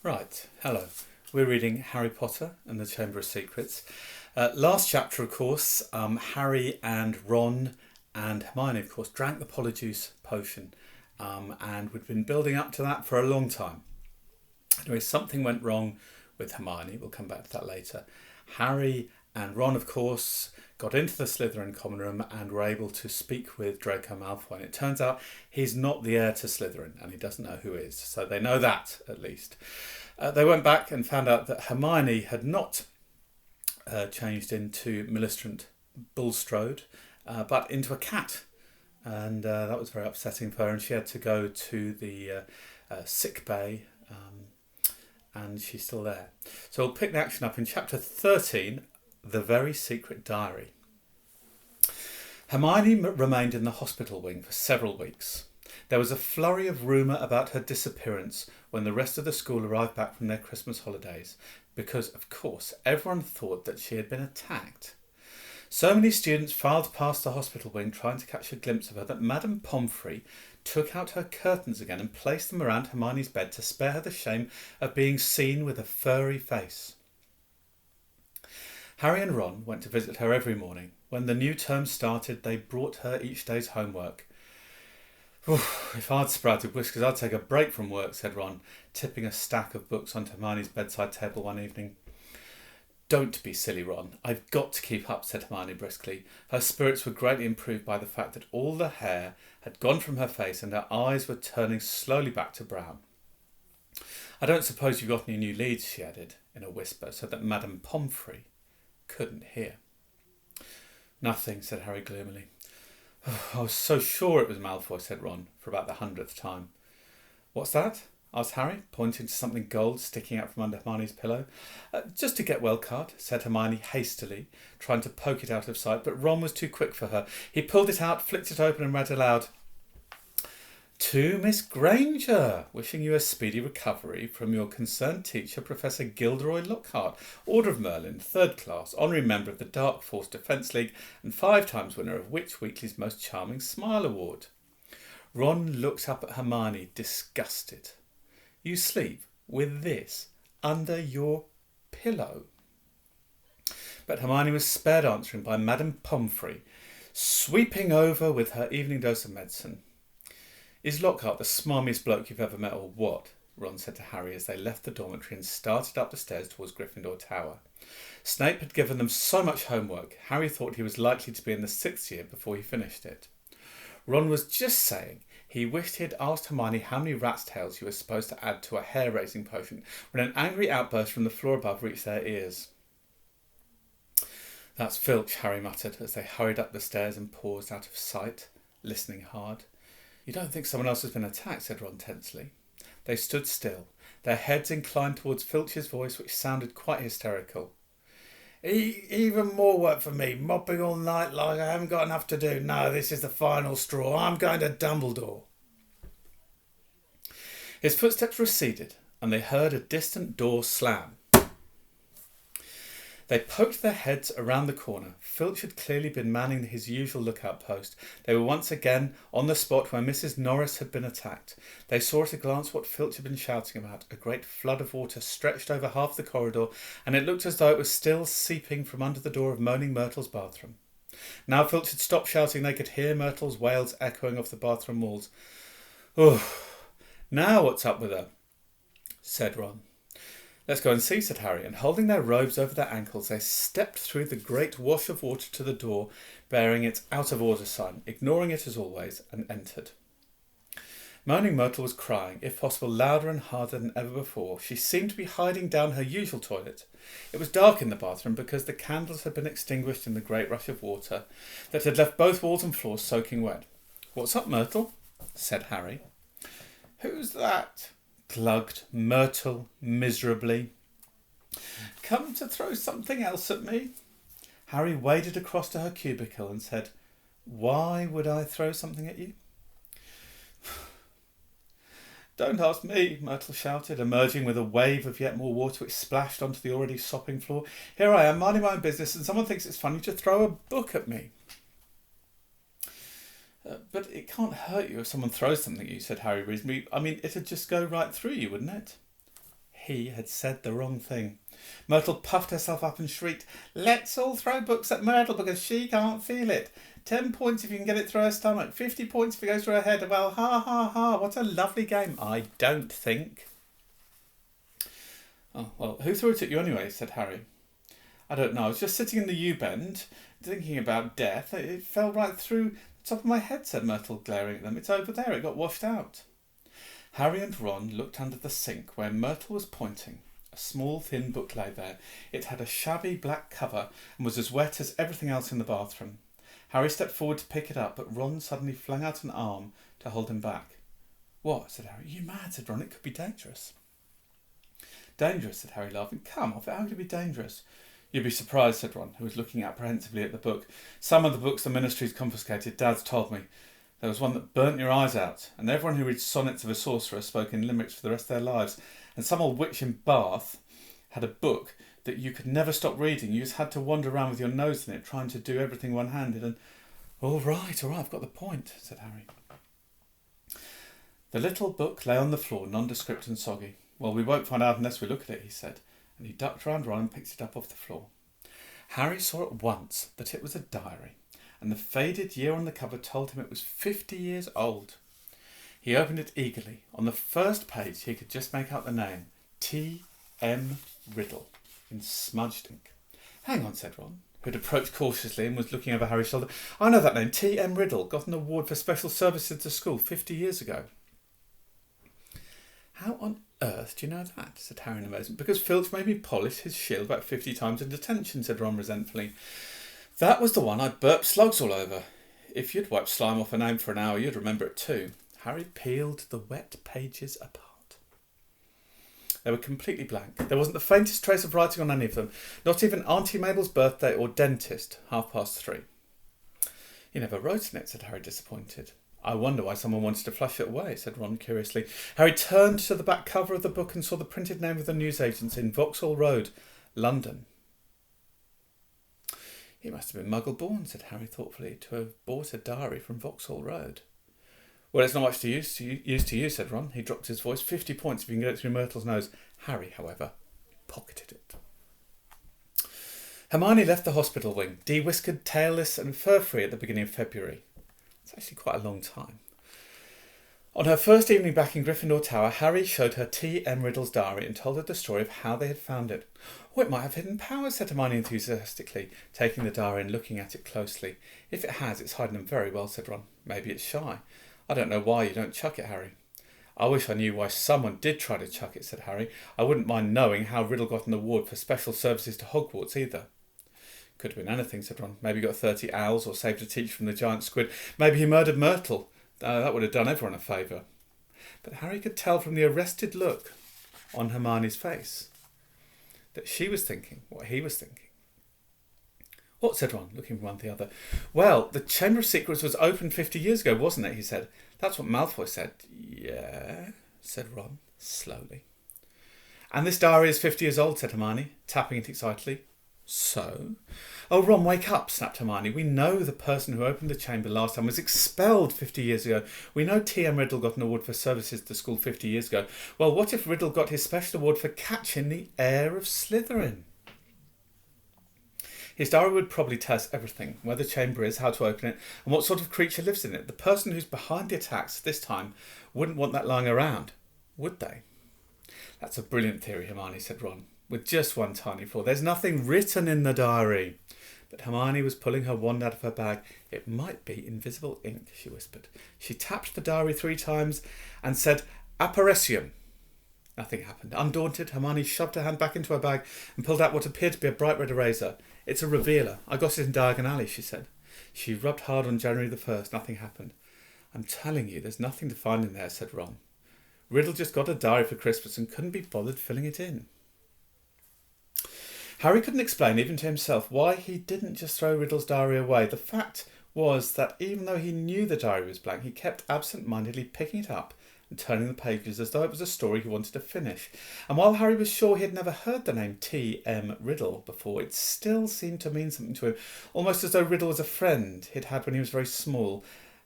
Right, hello. We're reading Harry Potter and the Chamber of Secrets. Last chapter, of course, Harry and Ron and Hermione, of course, drank the Polyjuice potion. And we'd been building up to that for a long time. Anyway, something went wrong with Hermione. We'll come back to that later. Harry and Ron, of course, got into the Slytherin common room and were able to speak with Draco Malfoy. And it turns out he's not the heir to Slytherin and he doesn't know who is. So they know that, at least. They went back and found out that Hermione had not changed into Millicent Bulstrode, but into a cat. And that was very upsetting for her. And she had to go to the sick bay. And she's still there. So we'll pick the action up in chapter 13, The Very Secret Diary. Hermione remained in the hospital wing for several weeks. There was a flurry of rumour about her disappearance when the rest of the school arrived back from their Christmas holidays, because, of course, everyone thought that she had been attacked. So many students filed past the hospital wing trying to catch a glimpse of her that Madame Pomfrey took out her curtains again and placed them around Hermione's bed to spare her the shame of being seen with a furry face. Harry and Ron went to visit her every morning. When the new term started, they brought her each day's homework. If I'd sprouted whiskers, I'd take a break from work, said Ron, tipping a stack of books onto Hermione's bedside table one evening. Don't be silly, Ron. I've got to keep up, said Hermione briskly. Her spirits were greatly improved by the fact that all the hair had gone from her face and her eyes were turning slowly back to brown. I don't suppose you've got any new leads, she added in a whisper, so that Madame Pomfrey couldn't hear. Nothing, said Harry gloomily. I was so sure it was Malfoy, said Ron, for about the 100th time. What's that? Asked Harry, pointing to something gold sticking out from under Hermione's pillow. Just a get-well card, said Hermione hastily, trying to poke it out of sight, but Ron was too quick for her. He pulled it out, flicked it open and read aloud. To Miss Granger, wishing you a speedy recovery from your concerned teacher, Professor Gilderoy Lockhart, Order of Merlin, 3rd class, honorary member of the Dark Force Defence League and 5 times winner of Witch Weekly's Most Charming Smile Award. Ron looked up at Hermione, disgusted. You sleep with this under your pillow? But Hermione was spared answering by Madame Pomfrey, sweeping over with her evening dose of medicine. Is Lockhart the smarmiest bloke you've ever met, or what? Ron said to Harry as they left the dormitory and started up the stairs towards Gryffindor Tower. Snape had given them so much homework, Harry thought he was likely to be in the 6th year before he finished it. Ron was just saying he wished he had asked Hermione how many rat's tails you were supposed to add to a hair-raising potion when an angry outburst from the floor above reached their ears. That's Filch, Harry muttered as they hurried up the stairs and paused out of sight, listening hard. You don't think someone else has been attacked, said Ron tensely. They stood still, their heads inclined towards Filch's voice, which sounded quite hysterical. Even more work for me, mopping all night like I haven't got enough to do. No, this is the final straw. I'm going to Dumbledore. His footsteps receded, and they heard a distant door slam. They poked their heads around the corner. Filch had clearly been manning his usual lookout post. They were once again on the spot where Mrs. Norris had been attacked. They saw at a glance what Filch had been shouting about. A great flood of water stretched over half the corridor, and it looked as though it was still seeping from under the door of Moaning Myrtle's bathroom. Now Filch had stopped shouting. They could hear Myrtle's wails echoing off the bathroom walls. Now what's up with her? Said Ron. Let's go and see, said Harry, and holding their robes over their ankles, they stepped through the great wash of water to the door, bearing its out-of-order sign, ignoring it as always, and entered. Moaning Myrtle was crying, if possible louder and harder than ever before. She seemed to be hiding down her usual toilet. It was dark in the bathroom because the candles had been extinguished in the great rush of water that had left both walls and floors soaking wet. What's up, Myrtle? Said Harry. Who's that? Glugged Myrtle miserably. Come to throw something else at me? Harry waded across to her cubicle and said, Why would I throw something at you? Don't ask me, Myrtle shouted, emerging with a wave of yet more water which splashed onto the already sopping floor. Here I am, minding my own business, and someone thinks it's funny to throw a book at me. But it can't hurt you if someone throws something at you, said Harry reasonably. I mean, it'd just go right through you, wouldn't it? he had said the wrong thing. Myrtle puffed herself up and shrieked, "Let's all throw books at Myrtle because she can't feel it. 10 points if you can get it through her stomach. 50 points if it goes through her head. Well, ha, ha, ha. What a lovely game." "I don't think." "Oh, well, who threw it at you anyway?" said Harry. "I don't know. I was just sitting in the U-bend, thinking about death. It fell right through the top of my head," said Myrtle, glaring at them. "It's over there. It got washed out." Harry and Ron looked under the sink where Myrtle was pointing. A small, thin book lay there. It had a shabby black cover and was as wet as everything else in the bathroom. Harry stepped forward to pick it up, but Ron suddenly flung out an arm to hold him back. "What?" said Harry. "Are you mad?" said Ron. "It could be dangerous." "Dangerous?" said Harry, laughing. "Come off it. How could it be dangerous?" "You'd be surprised," said Ron, who was looking apprehensively at the book. "Some of the books the ministry's confiscated, Dad's told me. There was one that burnt your eyes out, and everyone who reads Sonnets of a Sorcerer spoke in limericks for the rest of their lives. And some old witch in Bath had a book that you could never stop reading. You just had to wander around with your nose in it, trying to do everything one-handed, and..." All right, I've got the point," said Harry. The little book lay on the floor, nondescript and soggy. "Well, we won't find out unless we look at it," he said, and he ducked round Ron and picked it up off the floor. Harry saw at once that it was a diary, and the faded year on the cover told him it was 50 years old. He opened it eagerly. On the first page he could just make out the name, T.M.Riddle, in smudged ink. "Hang on," said Ron, who had approached cautiously and was looking over Harry's shoulder. "I know that name. T.M.Riddle got an award for special services to school 50 years ago. "How on earth do you know that?" said Harry in amazement. "Because Filch made me polish his shield about 50 times in detention," said Ron resentfully. "That was the one I burped slugs all over. If you'd wiped slime off a name for an hour, you'd remember it too." Harry peeled the wet pages apart. They were completely blank. There wasn't the faintest trace of writing on any of them, not even Auntie Mabel's birthday or dentist, 3:30. "You never wrote in it," said Harry, disappointed. "I wonder why someone wanted to flush it away," said Ron curiously. Harry turned to the back cover of the book and saw the printed name of the newsagents in Vauxhall Road, London. "He must have been Muggle-born," said Harry thoughtfully, "to have bought a diary from Vauxhall Road." "Well, it's not much use to you," said Ron. He dropped his voice. 50 points if you can get it through Myrtle's nose. Harry, however, pocketed it. Hermione left the hospital wing, de-whiskered, tailless and fur-free at the beginning of February. It's actually quite a long time. On her first evening back in Gryffindor Tower, Harry showed her T.M.Riddle's diary and told her the story of how they had found it. "Oh, it might have hidden powers," said Hermione enthusiastically, taking the diary and looking at it closely. "If it has, it's hiding them very well," said Ron. "Maybe it's shy. I don't know why you don't chuck it, Harry." "I wish I knew why someone did try to chuck it," said Harry. "I wouldn't mind knowing how Riddle got an award for special services to Hogwarts either." "Could have been anything," said Ron. "Maybe he got 30 owls or saved a teacher from the giant squid. Maybe he murdered Myrtle. That would have done everyone a favour." But Harry could tell from the arrested look on Hermione's face that she was thinking what he was thinking. "What?" said Ron, looking from one to the other. "Well, the Chamber of Secrets was opened 50 years ago, wasn't it?" he said. "That's what Malfoy said." "Yeah," said Ron, slowly. "And this diary is 50 years old," said Hermione, tapping it excitedly. "So?" "Oh, Ron, wake up," snapped Hermione. "We know the person who opened the chamber last time was expelled 50 years ago. We know T.M.Riddle got an award for services to school 50 years ago. Well, what if Riddle got his special award for catching the heir of Slytherin? His diary would probably tell us everything, where the chamber is, how to open it, and what sort of creature lives in it. The person who's behind the attacks this time wouldn't want that lying around, would they?" "That's a brilliant theory, Hermione," said Ron, with just one tiny flaw. "There's nothing written in the diary." But Hermione was pulling her wand out of her bag. "It might be invisible ink," she whispered. She tapped the diary 3 times and said, "Apparition." Nothing happened. Undaunted, Hermione shoved her hand back into her bag and pulled out what appeared to be a bright red eraser. "It's a revealer. I got it in Diagon Alley," she said. She rubbed hard on January the 1st. Nothing happened. "I'm telling you, there's nothing to find in there," said Ron. "Riddle just got a diary for Christmas and couldn't be bothered filling it in." Harry couldn't explain, even to himself, why he didn't just throw Riddle's diary away. The fact was that even though he knew the diary was blank, he kept absent-mindedly picking it up and turning the pages as though it was a story he wanted to finish. And while Harry was sure he had never heard the name T.M.Riddle before, it still seemed to mean something to him, almost as though Riddle was a friend he'd had when he was very small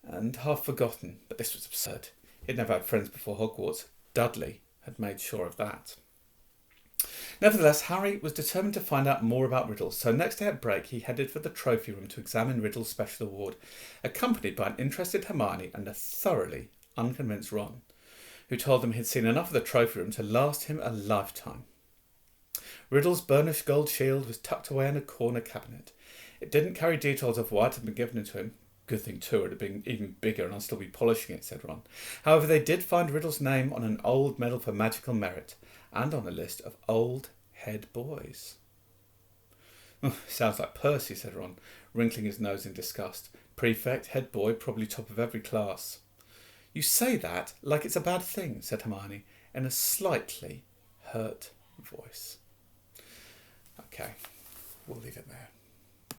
and half forgotten. But this was absurd. He'd never had friends before Hogwarts. Dudley had made sure of that. Nevertheless, Harry was determined to find out more about Riddle, so next day at break he headed for the trophy room to examine Riddle's special award, accompanied by an interested Hermione and a thoroughly unconvinced Ron, who told him he'd seen enough of the trophy room to last him a lifetime. Riddle's burnished gold shield was tucked away in a corner cabinet. It didn't carry details of what had been given to him. Good thing too, it would have been even bigger and I'll still be polishing it, said Ron. However, they did find Riddle's name on an old medal for magical merit, and on a list of old head boys. Sounds like Percy, said Ron, wrinkling his nose in disgust. Prefect, head boy, probably top of every class. You say that like it's a bad thing, said Hermione, in a slightly hurt voice. Okay, we'll leave it there.